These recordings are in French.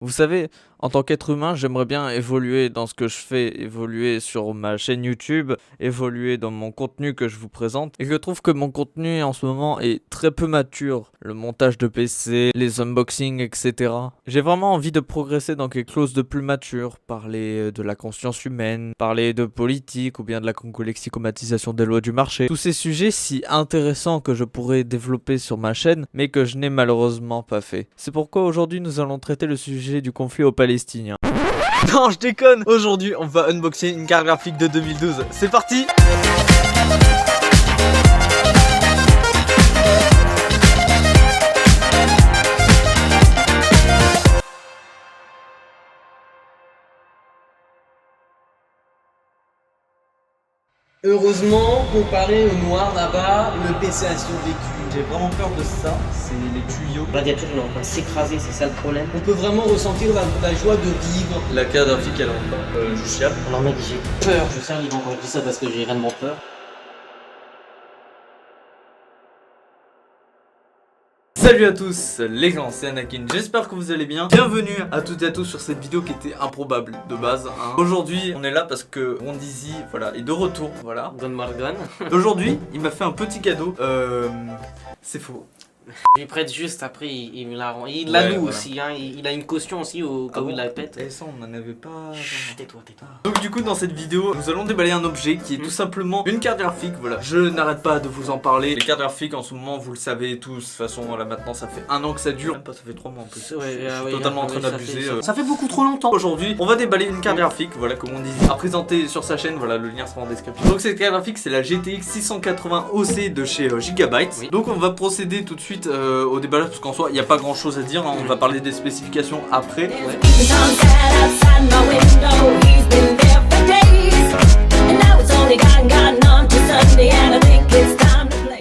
Vous savez, en tant qu'être humain, j'aimerais bien évoluer dans ce que je fais, évoluer sur ma chaîne YouTube, évoluer dans mon contenu que je vous présente. Et je trouve que mon contenu en ce moment est très peu mature. Le montage de PC, les unboxings, etc. J'ai vraiment envie de progresser dans quelque chose de plus mature. Parler de la conscience humaine, parler de politique ou bien de la lexicomatisation des lois du marché. Tous ces sujets si intéressants que je pourrais développer sur ma chaîne, mais que je n'ai malheureusement pas fait. C'est pourquoi aujourd'hui nous allons traiter le sujet du conflit au Palestinien. Non, je déconne. Aujourd'hui, on va unboxer une carte graphique de 2012. C'est parti. Heureusement, comparé au noir là-bas, le PC a survécu. J'ai vraiment peur de ça, c'est les tuyaux. Le radiateur il est en train de s'écraser, c'est ça le problème. On peut vraiment ressentir la joie de vivre. La carte graphique elle est en bas. Je chiale. Alors mec, j'ai peur. Je serre les dents quand je dis ça parce que j'ai réellement peur. Salut à tous les gens, c'est Anakin, j'espère que vous allez bien. Bienvenue à toutes et à tous sur cette vidéo qui était improbable de base. Aujourd'hui, on est là parce que Wondizi, voilà, est de retour, voilà. Gon Morgan. Aujourd'hui, il m'a fait un petit cadeau. C'est faux. Je lui prête juste, après il me la rend. Il Ouais, la loue voilà. aussi, hein. Il a une caution aussi au cas où il la pète. Et ça, on n'en avait pas. Chut, tais-toi, tais-toi. Donc du coup dans cette vidéo nous allons déballer un objet qui est tout simplement une carte graphique. Voilà, je n'arrête pas de vous en parler. Les cartes graphiques en ce moment vous le savez tous. De toute façon voilà, maintenant ça fait 1 an que ça dure. Même pas, ça fait 3 mois en plus. Ouais, je suis ouais, totalement en ouais, train ça d'abuser. fait- Ça fait beaucoup trop longtemps. Aujourd'hui on va déballer une carte graphique. Voilà, comme on dit, à présenter sur sa chaîne. Voilà, le lien sera en description. Donc cette carte graphique c'est la GTX 680 OC de chez Gigabyte. Oui. Donc on va procéder tout de suite au déballage parce qu'en soi il n'y a pas grand chose à dire, hein. On va parler des spécifications après. Ouais. He's on sat outside my window. He's been there for days, and now it's only gotten on to Sunday, and I think it's time to play.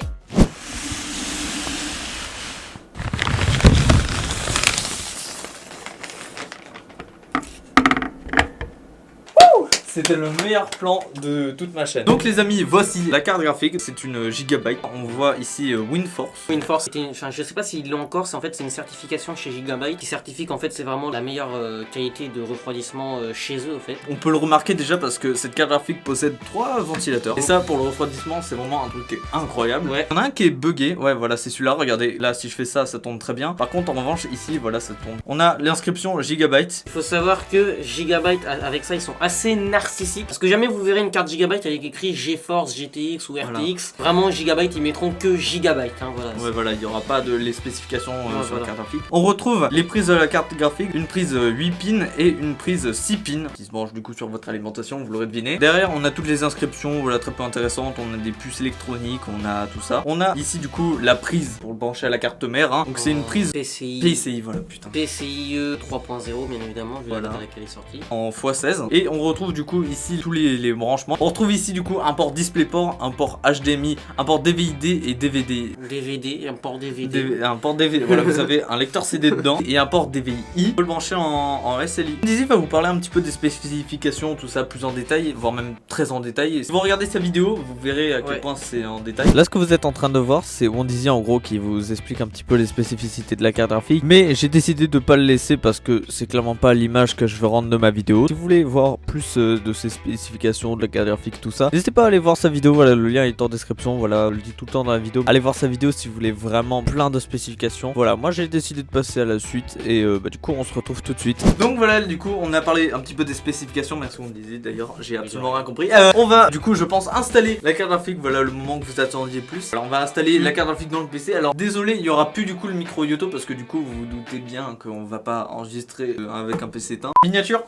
C'était le meilleur plan de toute ma chaîne. Donc les amis, voici la carte graphique. C'est une Gigabyte. On voit ici WinForce. WinForce, enfin, je sais pas s'ils l'ont encore, c'est une certification chez Gigabyte qui certifie qu'en fait c'est vraiment la meilleure qualité de refroidissement chez eux en fait. On peut le remarquer déjà parce que cette carte graphique possède 3 ventilateurs. Et ça pour le refroidissement c'est vraiment un truc qui est incroyable. Ouais. Il y en a un qui est buggé. Ouais voilà, c'est celui-là. Regardez, là si je fais ça, ça tourne très bien. Par contre en revanche ici, voilà, ça tourne. On a l'inscription Gigabyte. Il faut savoir que Gigabyte, avec ça, ils sont assez narcissiques. Parce que jamais vous verrez une carte Gigabyte avec écrit GeForce, GTX ou RTX. Vraiment, Gigabyte, ils mettront que Gigabyte. Hein, voilà. Ouais voilà, il n'y aura pas de les spécifications sur voilà. la carte graphique. On retrouve les prises de la carte graphique, une prise 8 pins et une prise 6 pins qui se branche du coup sur votre alimentation, vous l'aurez deviné. Derrière on a toutes les inscriptions, voilà, très peu intéressantes. On a des puces électroniques, on a tout ça. On a ici du coup la prise pour le brancher à la carte mère, hein. Donc c'est une prise PCI, voilà putain. PCIe 3.0 bien évidemment, vu Voilà. la date à laquelle elle est sortie. En x16 et on retrouve du coup ici tous les branchements. On retrouve ici du coup un port DisplayPort, un port HDMI, un port DVI-D et DVD. DVD, un port DVD. Un port DVD, voilà, vous avez un lecteur CD dedans et un port DVI. On peut le brancher en SLI. Dizzy va vous parler un petit peu des spécifications, tout ça plus en détail, voire même très en détail. Et si vous regardez sa vidéo, vous verrez à quel point c'est en détail. Là, ce que vous êtes en train de voir, c'est Wondizi en gros qui vous explique un petit peu les spécificités de la carte graphique. Mais j'ai décidé de pas le laisser parce que c'est clairement pas l'image que je veux rendre de ma vidéo. Si vous voulez voir plus de ces spécifications, de la carte graphique, tout ça, n'hésitez pas à aller voir sa vidéo. Voilà, le lien est en description. Voilà, je le dis tout le temps dans la vidéo. Allez voir sa vidéo si vous voulez vraiment plein de spécifications. Voilà, moi j'ai décidé de passer à la suite et du coup on se retrouve tout de suite. Donc voilà, du coup on a parlé un petit peu des spécifications. Merci on disait d'ailleurs, j'ai absolument rien compris. On va du coup je pense installer la carte graphique. Voilà le moment que vous attendiez plus. Alors on va installer la carte graphique dans le PC. Alors désolé, il y aura plus du coup le micro Yoto parce que du coup vous vous doutez bien qu'on va pas enregistrer avec un PC éteint. Miniature.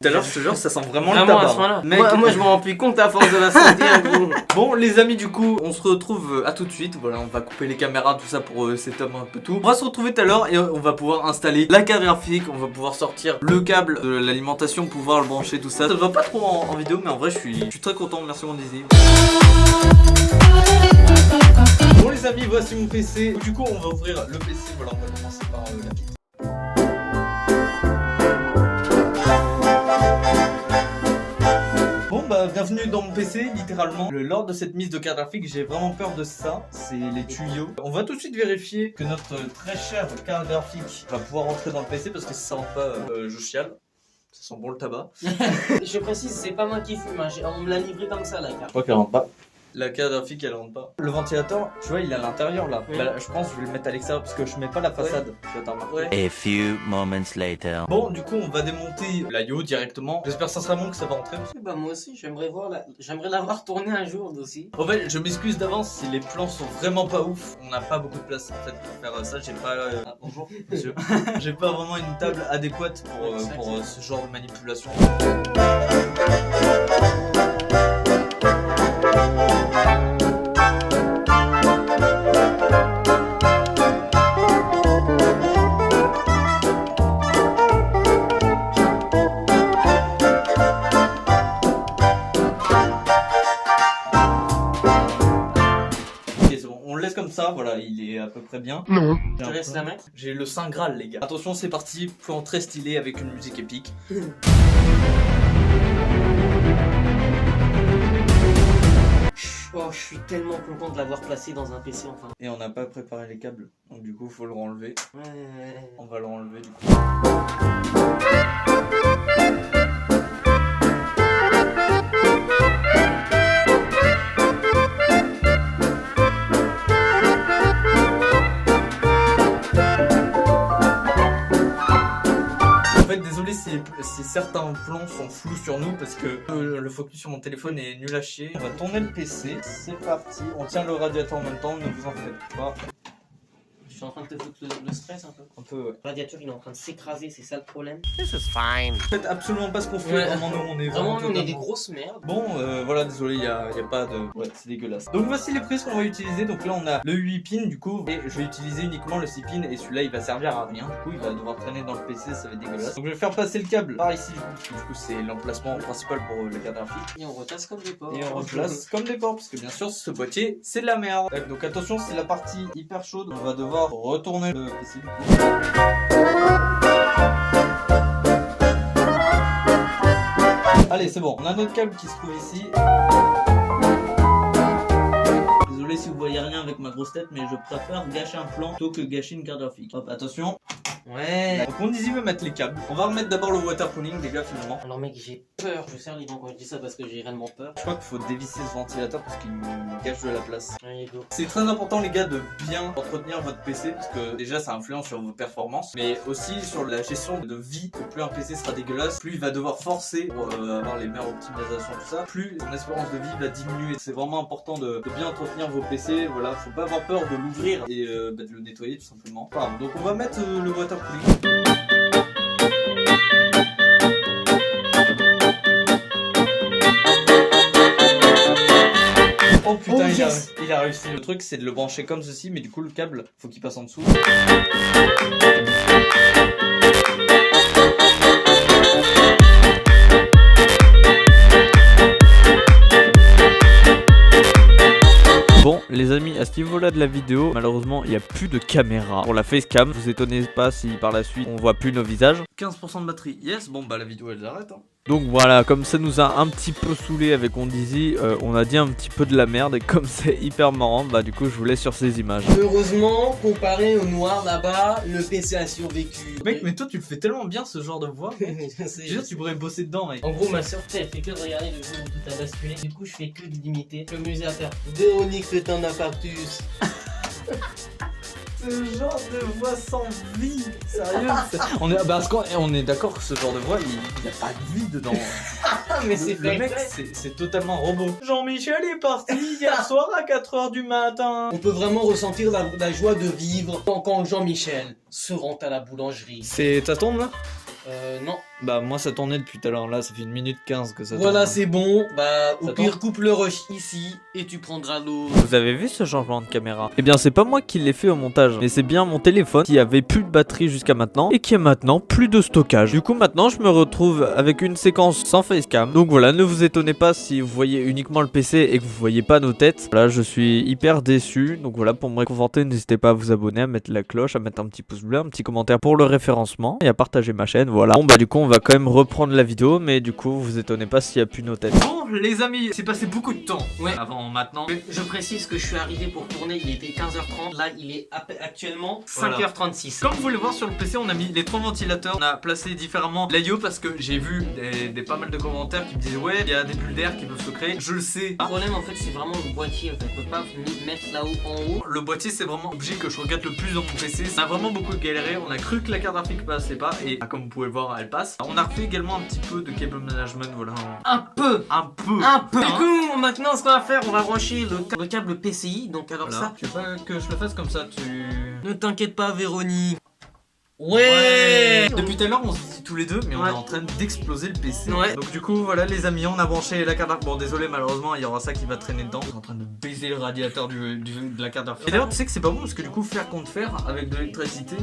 Tout à l'heure, je te jure, ça sent vraiment le Vraiment tabac. à ce point-là. Mec, Moi je m'en rends plus compte à force de la sentir. Gros. Bon les amis, du coup on se retrouve à tout de suite. Voilà, on va couper les caméras, tout ça pour setup un peu tout. On va se retrouver tout à l'heure et on va pouvoir installer la carte graphique. On va pouvoir sortir le câble de l'alimentation, pouvoir le brancher, tout ça. Ça ne va pas trop en vidéo, mais en vrai je suis très content. Merci mon Disney. Bon les amis, voici mon PC. Du coup on va ouvrir le PC. Voilà, on va commencer par la piste. Bon bah Bienvenue dans mon PC, littéralement. Lors de cette mise de carte graphique, j'ai vraiment peur de ça. C'est les tuyaux. On va tout de suite vérifier que notre très chère carte graphique va pouvoir rentrer dans le PC parce que si ça rentre pas, je chiale. Ça sent bon le tabac. Je précise, c'est pas moi qui fume, hein. On me l'a livré comme ça la carte. Je crois qu'elle rentre pas. La carte graphique elle rentre pas. Le ventilateur, tu vois, il est à l'intérieur là. Oui. Bah, je pense que je vais le mettre à l'extérieur parce que je mets pas la façade. Tu vas t'en remarquer. Ouais. A few moments later. Bon, du coup, on va démonter l'IO directement. J'espère sincèrement que ça va rentrer. Bah moi aussi, j'aimerais la voir tourner un jour aussi. En fait, je m'excuse d'avance si les plans sont vraiment pas ouf. On n'a pas beaucoup de place en fait pour faire ça. J'ai pas. Bonjour, monsieur. J'ai pas vraiment une table adéquate pour ce genre de manipulation. Comme ça, voilà, il est à peu près bien. Non. Je te laisse la main. J'ai le Saint Graal, les gars. Attention, c'est parti. Plan très stylé avec une musique épique. Oh, je suis tellement content de l'avoir placé dans un PC enfin. Et on n'a pas préparé les câbles, donc du coup, faut le renlever. Ouais. On va le renlever du coup. Désolé si certains plans sont flous sur nous parce que le focus sur mon téléphone est nul à chier. On va tourner le PC, c'est parti. On tient le radiateur en même temps, ne vous en faites pas. Je suis en train de te foutre le stress un peu. Un peu, ouais. Le radiateur il est en train de s'écraser, c'est ça le problème. This is fine. Faites absolument pas ce qu'on fait, Ouais. vraiment nous on est Vraiment, on est totalement- des grosses merdes. Bon, voilà, désolé, il y a pas de... Ouais, c'est dégueulasse. Donc voici les prises qu'on va utiliser. Donc là, on a le 8 pins du coup, et je vais utiliser uniquement le 6 pins, et celui-là, il va servir à rien. Du coup, il va devoir traîner dans le PC, ça va être dégueulasse. Donc je vais faire passer le câble par ici, du coup, parce que du coup, c'est l'emplacement principal pour le carte graphique. Et on replace comme des porcs. Et on replace comme des porcs, parce que bien sûr, ce boîtier, c'est de la merde. Donc attention, c'est la partie hyper chaude. On va devoir retourner le PC du coup. Allez, c'est bon, on a notre câble qui se trouve ici. Désolé si vous voyez rien avec ma grosse tête, mais je préfère gâcher un plan plutôt que gâcher une carte graphique. Hop, attention. Ouais. Donc on y veut mettre les câbles. On va remettre d'abord le water cooling, les gars, finalement. Alors mec, j'ai peur. Je serre les dents quand je dis ça parce que j'ai réellement peur. Je crois qu'il faut dévisser ce ventilateur parce qu'il nous gâche de la place. Allez, go. C'est très important les gars de bien entretenir votre PC parce que déjà ça influence sur vos performances mais aussi sur la gestion de vie. Plus un PC sera dégueulasse, plus il va devoir forcer pour avoir les meilleures optimisations, tout ça, plus son espérance de vie va diminuer. C'est vraiment important de bien entretenir vos PC, voilà, faut pas avoir peur de l'ouvrir et de le nettoyer tout simplement. Voilà, donc on va mettre le water cooling. Oh putain, Oh, yes. il a réussi. Le truc, c'est de le brancher comme ceci, mais du coup, le câble, faut qu'il passe en dessous. Bon les amis, à ce niveau là de la vidéo, malheureusement il n'y a plus de caméra pour la facecam. Vous étonnez pas si par la suite on voit plus nos visages. 15% de batterie, yes, bon bah la vidéo elle s'arrête hein. Donc voilà, comme ça nous a un petit peu saoulé avec Ondizi, on a dit un petit peu de la merde et comme c'est hyper marrant, bah du coup je vous laisse sur ces images. Heureusement, comparé au noir là-bas, le PC a survécu. Mec, mais toi tu le fais tellement bien ce genre de voix. Je Je sais, veux dire, tu pourrais bosser dedans mec. En gros, ma soeur, elle fait que de regarder le jour où tout a basculé. Du coup, je fais que de l'imiter. Je m'amuse à faire. Véronique fait un infarctus. Ce genre de voix sans vie, sérieux. On est, parce qu'on est d'accord que ce genre de voix, il n'y a pas de vie dedans. Ah, mais c'est Le mec, fait. c'est totalement robot. Jean-Michel est parti hier soir à 4h du matin. On peut vraiment ressentir la joie de vivre quand Jean-Michel se rend à la boulangerie. C'est ta tombe là? Non. Bah moi ça tournait depuis tout à l'heure, là ça fait 1 minute 15 que ça tourne. Voilà, c'est bon. Bah, au Ça pire, tombe. coupe le rush ici et tu prendras l'eau. Vous avez vu ce changement de caméra? Eh bien c'est pas moi qui l'ai fait au montage, mais c'est bien mon téléphone qui avait plus de batterie jusqu'à maintenant et qui a maintenant plus de stockage. Du coup maintenant je me retrouve avec une séquence sans facecam. Donc voilà, ne vous étonnez pas si vous voyez uniquement le PC et que vous voyez pas nos têtes. Là je suis hyper déçu. Donc voilà, pour me réconforter, n'hésitez pas à vous abonner, à mettre la cloche, à mettre un petit pouce bleu, un petit commentaire pour le référencement et à partager ma chaîne. voilà. Bon bah du coup on va quand même reprendre la vidéo, mais du coup vous étonnez pas s'il y a plus nos têtes. Bon les amis, c'est passé beaucoup de temps avant maintenant. Je précise que je suis arrivé pour tourner, il était 15h30, là il est actuellement Voilà. 5h36. Comme vous pouvez le voir sur le PC, on a mis les 3 ventilateurs, on a placé différemment l'IO parce que j'ai vu pas mal de commentaires qui me disaient ouais, il y a des bulles d'air qui peuvent se créer. Je le sais. Le problème en fait c'est vraiment le boîtier, en fait. On peut pas mettre là-haut en haut. Le boîtier c'est vraiment l'objet que je regrette le plus dans mon PC. On a vraiment beaucoup galéré, on a cru que la carte graphique passait pas et comme vous pouvez le voir elle passe. On a refait également un petit peu de cable management, voilà. Un peu. Du Hein. coup maintenant ce qu'on va faire, on va brancher le câble PCI. Donc alors Voilà. ça, Tu veux pas que je le fasse comme ça, ne t'inquiète pas Véronique. Depuis tout à l'heure on se dit tous les deux mais on est en train d'exploser le PC. Donc du coup voilà les amis, on a branché la carte graphique. Bon désolé malheureusement il y aura ça qui va traîner dedans. On est en train de baiser le radiateur de la carte graphique. Et d'ailleurs tu sais que c'est pas bon parce que du coup faire contre fer avec de l'électricité.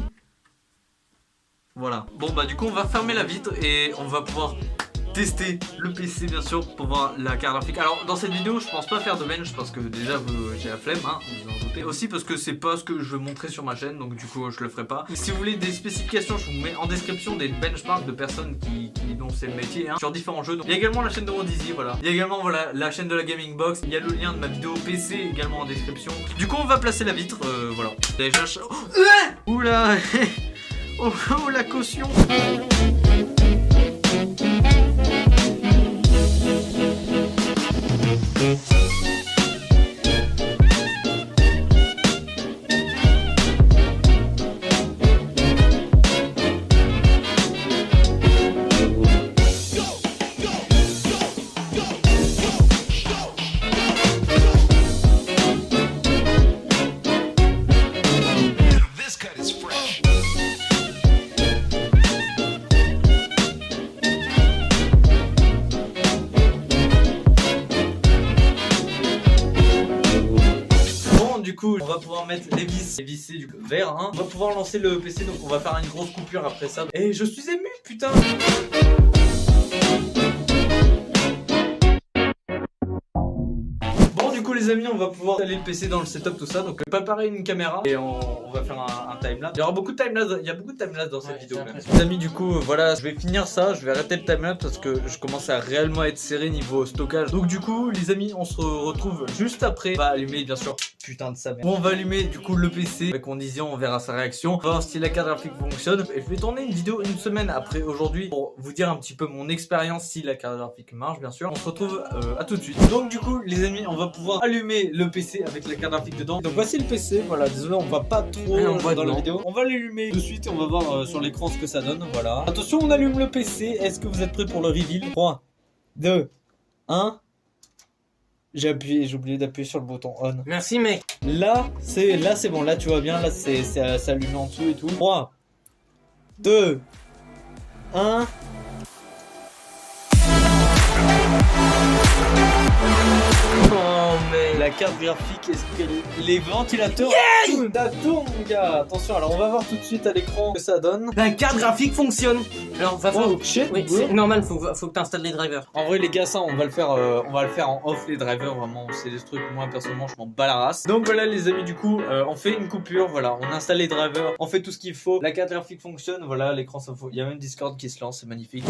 Voilà. Bon bah du coup on va fermer la vitre et on va pouvoir tester le PC bien sûr pour voir la carte graphique. Alors dans cette vidéo je pense pas faire de bench parce que déjà j'ai la flemme hein, vous en doutez. Aussi parce que c'est pas ce que je veux montrer sur ma chaîne donc du coup je le ferai pas. Si vous voulez des spécifications je vous mets en description des benchmarks de personnes dont c'est le métier hein, sur différents jeux. Donc, il y a également la chaîne de Rondizy, voilà. Il y a également voilà la chaîne de la Gaming Box. Il y a le lien de ma vidéo PC également en description. Du coup on va placer la vitre, voilà. Déjà oula oh la caution. Du coup, on va pouvoir mettre les vis du verre. Hein. On va pouvoir lancer le PC, donc on va faire une grosse coupure après ça. Et je suis ému, putain! Bon, du coup, les amis, on va pouvoir installer le PC dans le setup, tout ça. Donc, préparer une caméra et on va faire un timelapse. Il y aura beaucoup de timelapse, il y a beaucoup de timelapse dans cette vidéo. Même. Les amis, du coup, voilà, je vais finir ça. Je vais arrêter le timelapse parce que je commence à réellement être serré niveau stockage. Donc, du coup, les amis, on se retrouve juste après. On va allumer, bien sûr. Putain de sa mère. On va allumer du coup le PC avec Rondizy, on verra sa réaction, on va voir si la carte graphique fonctionne. Et je vais tourner une vidéo une semaine après aujourd'hui pour vous dire un petit peu mon expérience si la carte graphique marche bien sûr. On se retrouve à tout de suite. Donc du coup les amis on va pouvoir allumer le PC avec la carte graphique dedans. Donc voici le PC, voilà désolé on va pas trop dans la vidéo. On va l'allumer de suite et on va voir sur l'écran ce que ça donne, voilà. Attention on allume le PC, est-ce que vous êtes prêts pour le reveal? 3, 2, 1... J'ai oublié d'appuyer sur le bouton on. Merci mec. Là c'est bon, là tu vois bien, là c'est allumé en dessous et tout. 3, 2, 1. Oh mais La carte graphique, est-ce que les ventilateurs ça tourne mon gars. Attention, alors on va voir tout de suite à l'écran ce que ça donne. la carte graphique fonctionne. Alors va falloir... Oh shit, Oui, c'est normal, faut que tu installes les drivers. En vrai les gars ça on va le faire en off les drivers, vraiment c'est des trucs moi personnellement je m'en bats la race. Donc voilà les amis du coup on fait une coupure, voilà on installe les drivers, on fait tout ce qu'il faut, la carte graphique fonctionne, voilà l'écran ça faut, il y a même Discord qui se lance, c'est magnifique.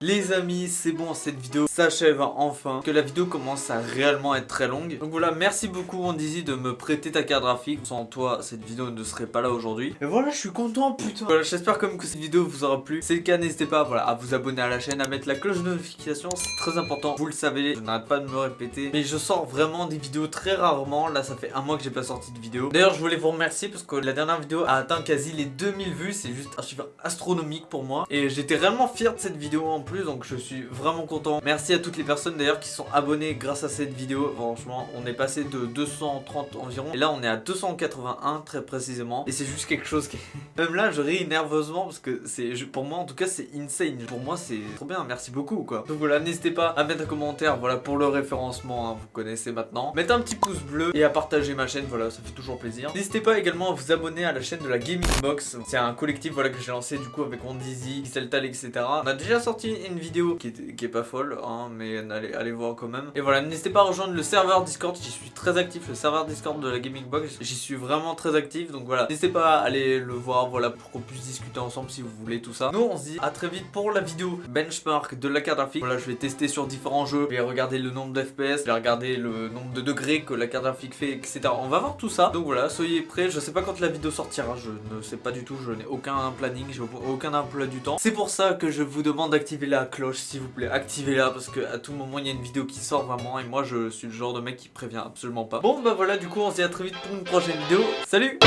Les amis, c'est bon, cette vidéo s'achève enfin, que la vidéo commence à réellement être très longue. Donc voilà, merci beaucoup Rondizy de me prêter ta carte graphique. Sans toi, cette vidéo ne serait pas là aujourd'hui. Et voilà, je suis content, putain. Voilà, j'espère comme que cette vidéo vous aura plu. Si c'est le cas, n'hésitez pas voilà, à vous abonner à la chaîne, à mettre la cloche de notification, c'est très important. Vous le savez, je n'arrête pas de me répéter. Mais je sors vraiment des vidéos très rarement. Là, ça fait un mois que j'ai pas sorti de vidéo. D'ailleurs, je voulais vous remercier parce que la dernière vidéo a atteint quasi les 2000 vues. C'est juste un chiffre astronomique pour moi. Et j'étais réellement fier de cette vidéo en plus, donc je suis vraiment content. Merci à toutes les personnes d'ailleurs qui sont abonnées grâce à cette vidéo. Franchement, on est passé de 230 environ et là on est à 281 très précisément. Et c'est juste quelque chose qui... Même là je ris nerveusement parce que c'est... Pour moi en tout cas c'est insane. Pour moi c'est trop bien, merci beaucoup quoi. Donc voilà, n'hésitez pas à mettre un commentaire voilà pour le référencement, hein, vous connaissez maintenant. Mettez un petit pouce bleu et à partager ma chaîne, voilà ça fait toujours plaisir. N'hésitez pas également à vous abonner à la chaîne de la Gaming Box. C'est un collectif voilà que j'ai lancé du coup avec Rondizy, Xeltal etc. On a déjà sorti une vidéo qui est pas folle, hein, mais allez voir quand même. Et voilà, n'hésitez pas à rejoindre le serveur Discord, j'y suis très actif, le serveur Discord de la Gaming Box, j'y suis vraiment très actif, donc voilà, n'hésitez pas à aller le voir, voilà, pour qu'on puisse discuter ensemble si vous voulez tout ça. Nous on se dit à très vite pour la vidéo benchmark de la carte graphique. Voilà, je vais tester sur différents jeux, je vais regarder le nombre d'FPS, je vais regarder le nombre de degrés que la carte graphique fait, etc. On va voir tout ça, donc voilà, soyez prêts. Je sais pas quand la vidéo sortira, je ne sais pas du tout, je n'ai aucun planning, j'ai aucun emploi du temps. C'est pour ça que je vous demande d'activer la cloche, s'il vous plaît, activez-la, parce que à tout moment il y a une vidéo qui sort vraiment, et moi je suis le genre de mec qui prévient absolument pas. Bon bah voilà, du coup on se dit à très vite pour une prochaine vidéo, salut.